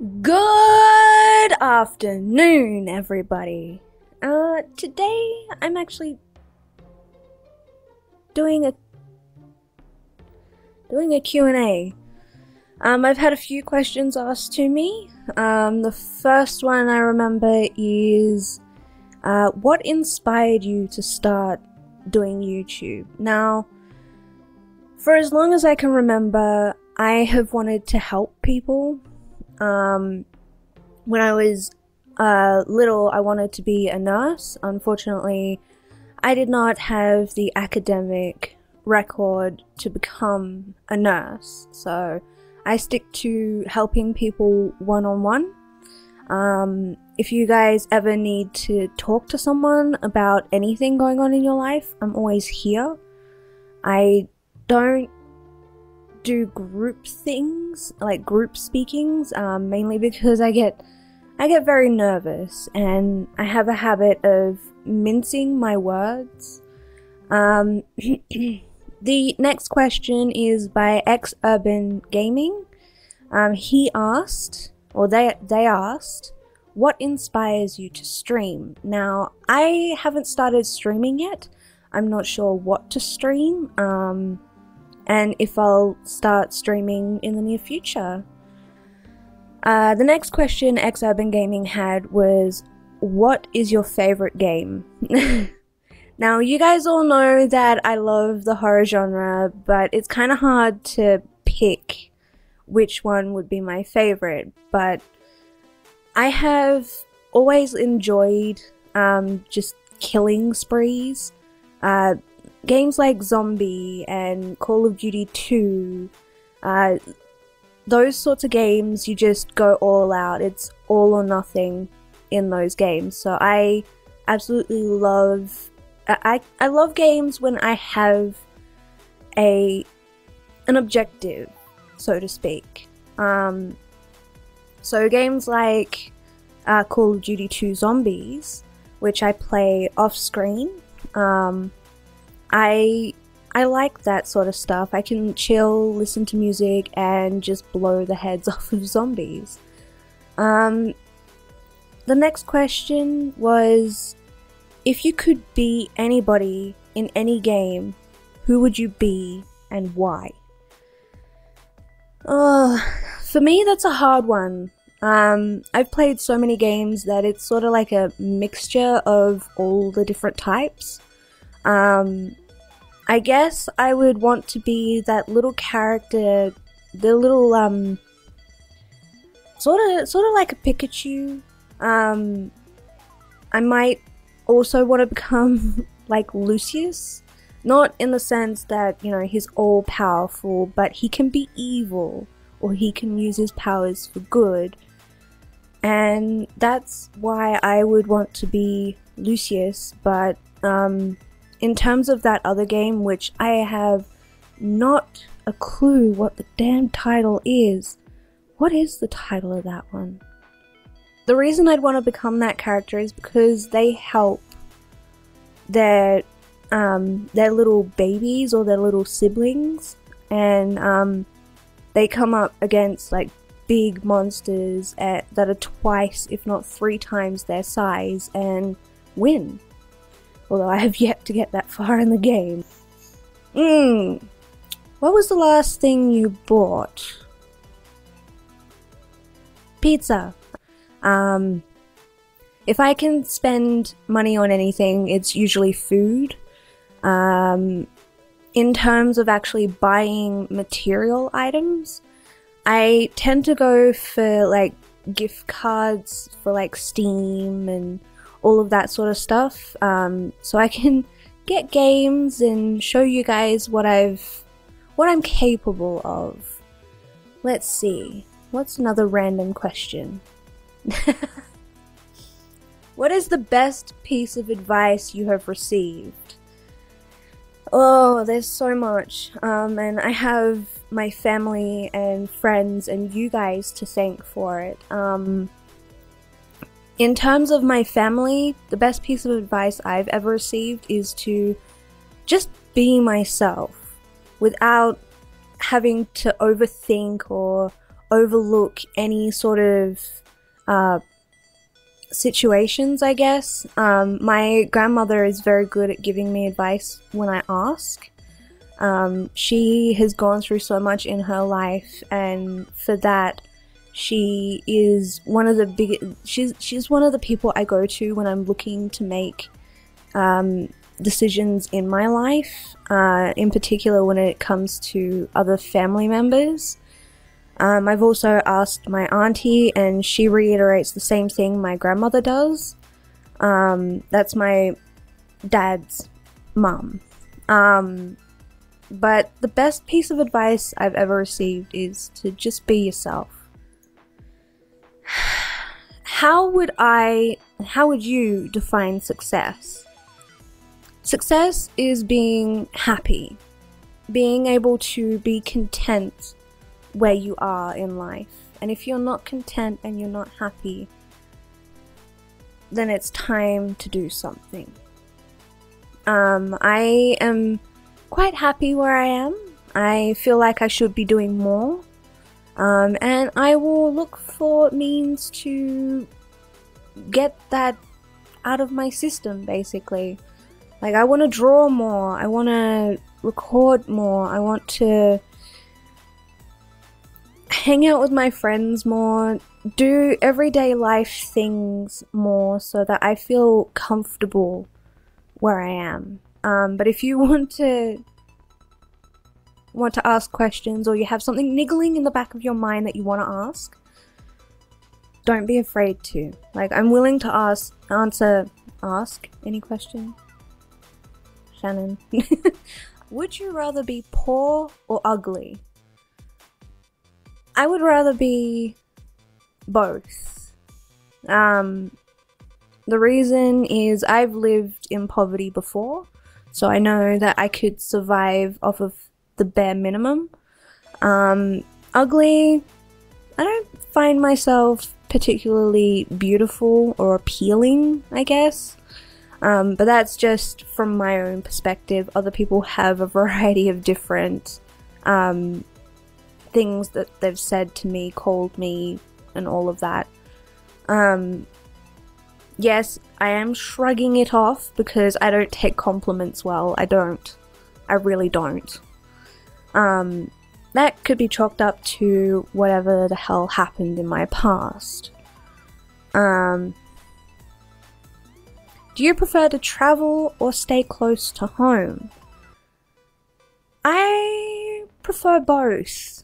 Good afternoon, everybody. Today I'm actually doing a Q&A. I've had a few questions asked to me. The first one I remember is, what inspired you to start doing YouTube? Now, for as long as I can remember, I have wanted to help people. When I was little, I wanted to be a nurse. Unfortunately, I did not have the academic record to become a nurse, so I stick to helping people one-on-one. If you guys ever need to talk to someone about anything going on in your life, I'm always here. I don't do group things, like group speakings, mainly because I get very nervous and I have a habit of mincing my words. The next question is by Urban Gaming. He asked, or they asked, what inspires you to stream? Now, I haven't started streaming yet. I'm not sure what to stream, and if I'll start streaming in the near future. The next question Urban Gaming had was, what is your favorite game? Now, you guys all know that I love the horror genre, but it's kind of hard to pick which one would be my favorite. But I have always enjoyed just killing sprees. Games like Zombie and Call of Duty 2, those sorts of games, you just go all out. It's all or nothing in those games. So I absolutely love... I love games when I have an objective, so to speak. So games like Call of Duty 2 Zombies, which I play off screen, I like that sort of stuff. I can chill, listen to music, and just blow the heads off of zombies. The next question was, if you could be anybody in any game, who would you be and why? For me, that's a hard one. I've played so many games that it's sort of like a mixture of all the different types. I guess I would want to be that little character, the little, sort of like a Pikachu. I might also want to become like Lucius. Not in the sense that, you know, he's all powerful, but he can be evil, or he can use his powers for good. And that's why I would want to be Lucius, but, in terms of that other game, which I have not a clue what the damn title is. What is the title of that one? The reason I'd want to become that character is because they help their little babies or their little siblings, and they come up against like big monsters that are twice, if not 3 times their size, and win. Although I have yet to get that far in the game. What was the last thing you bought? Pizza. If I can spend money on anything, it's usually food. In terms of actually buying material items, I tend to go for like gift cards for like Steam and all of that sort of stuff, so I can get games and show you guys what I'm capable of. Let's see, what's another random question? What is the best piece of advice you have received? Oh, there's so much, and I have my family and friends and you guys to thank for it. In terms of my family, the best piece of advice I've ever received is to just be myself without having to overthink or overlook any sort of situations, I guess. My grandmother is very good at giving me advice when I ask. She has gone through so much in her life, and for that, she is one of the she's one of the people I go to when I'm looking to make decisions in my life, in particular when it comes to other family members. I've also asked my auntie, and she reiterates the same thing my grandmother does. That's my dad's mum. But the best piece of advice I've ever received is to just be yourself. How would you define success? Success is being happy, being able to be content where you are in life. And if you're not content and you're not happy, then it's time to do something. I am quite happy where I am. I feel like I should be doing more. And I will look for means to get that out of my system, basically. Like, I want to draw more, I want to record more, I want to hang out with my friends more, do everyday life things more so that I feel comfortable where I am. But if you want to ask questions, or you have something niggling in the back of your mind that you want to ask, don't be afraid to. Like, I'm willing to ask any question. Shannon. Would you rather be poor or ugly? I would rather be both. The reason is I've lived in poverty before, so I know that I could survive off of the bare minimum. Ugly, I don't find myself particularly beautiful or appealing, I guess. But that's just from my own perspective. Other people have a variety of different things that they've said to me, called me, and all of that. Yes, I am shrugging it off because I don't take compliments well. I don't. I really don't. That could be chalked up to whatever the hell happened in my past. Do you prefer to travel or stay close to home? I prefer both.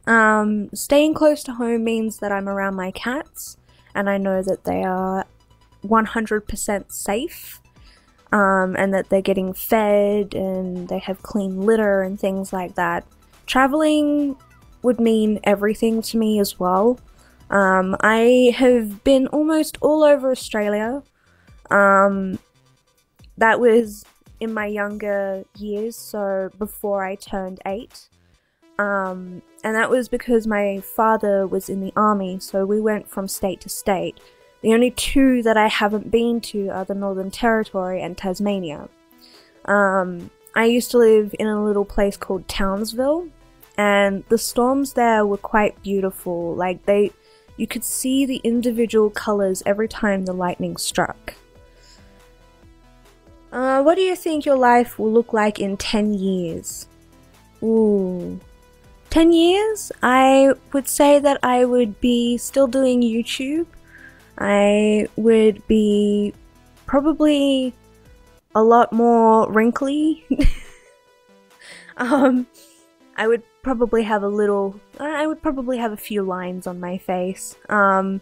Staying close to home means that I'm around my cats, and I know that they are 100% safe, and that they're getting fed, and they have clean litter and things like that. Traveling would mean everything to me as well. I have been almost all over Australia. That was in my younger years, so before I turned 8. And that was because my father was in the army, so we went from state to state. The only two that I haven't been to are the Northern Territory and Tasmania. I used to live in a little place called Townsville, and the storms there were quite beautiful. Like, you could see the individual colours every time the lightning struck. What do you think your life will look like in 10 years? Ooh. 10 years? I would say that I would be still doing YouTube. I would be probably a lot more wrinkly. I would probably have a few lines on my face. 10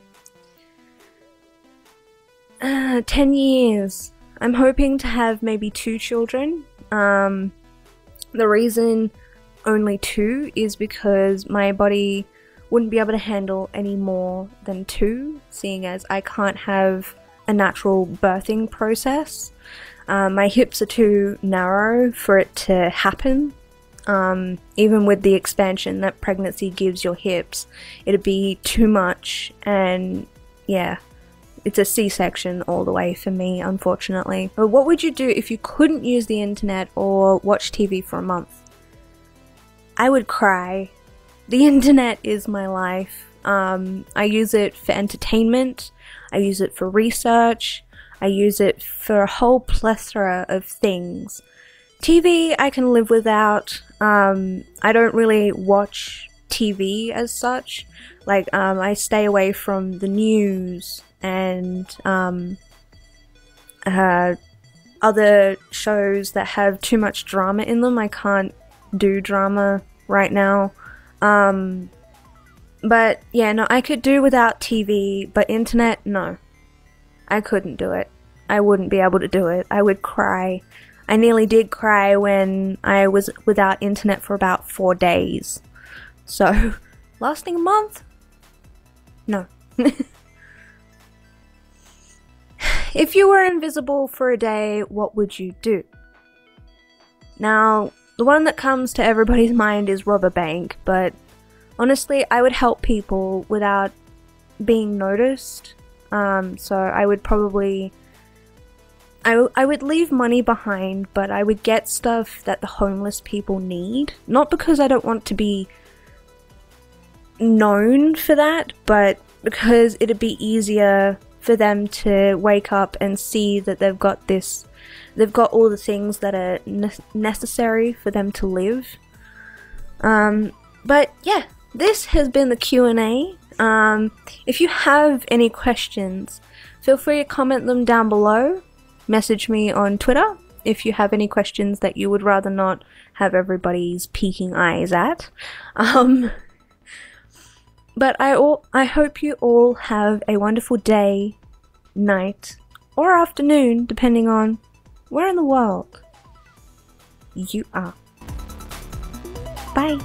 years. I'm hoping to have maybe 2 children. The reason only 2 is because my body wouldn't be able to handle any more than 2, seeing as I can't have a natural birthing process. My hips are too narrow for it to happen. Even with the expansion that pregnancy gives your hips, it'd be too much, and yeah, it's a C-section all the way for me, unfortunately. But what would you do if you couldn't use the internet or watch TV for a month? I would cry. the internet is my life. I use it for entertainment, I use it for research, I use it for a whole plethora of things. TV I can live without. I don't really watch TV as such. Like, I stay away from the news and other shows that have too much drama in them. I can't do drama right now. But yeah, no, I could do without TV, but internet, no. I couldn't do it. I wouldn't be able to do it. I would cry. I nearly did cry when I was without internet for about 4 days. So, lasting a month? No. If you were invisible for a day, what would you do? Now, the one that comes to everybody's mind is rob a bank, but honestly, I would help people without being noticed. So I would probably... I would leave money behind, but I would get stuff that the homeless people need. Not because I don't want to be known for that, but because it'd be easier for them to wake up and see that they've got all the things that are necessary for them to live. But yeah, this has been the Q&A. If you have any questions, feel free to comment them down below. Message me on Twitter if you have any questions that you would rather not have everybody's peeking eyes at. But I hope you all have a wonderful day, night, or afternoon, depending on where in the world you are. Bye!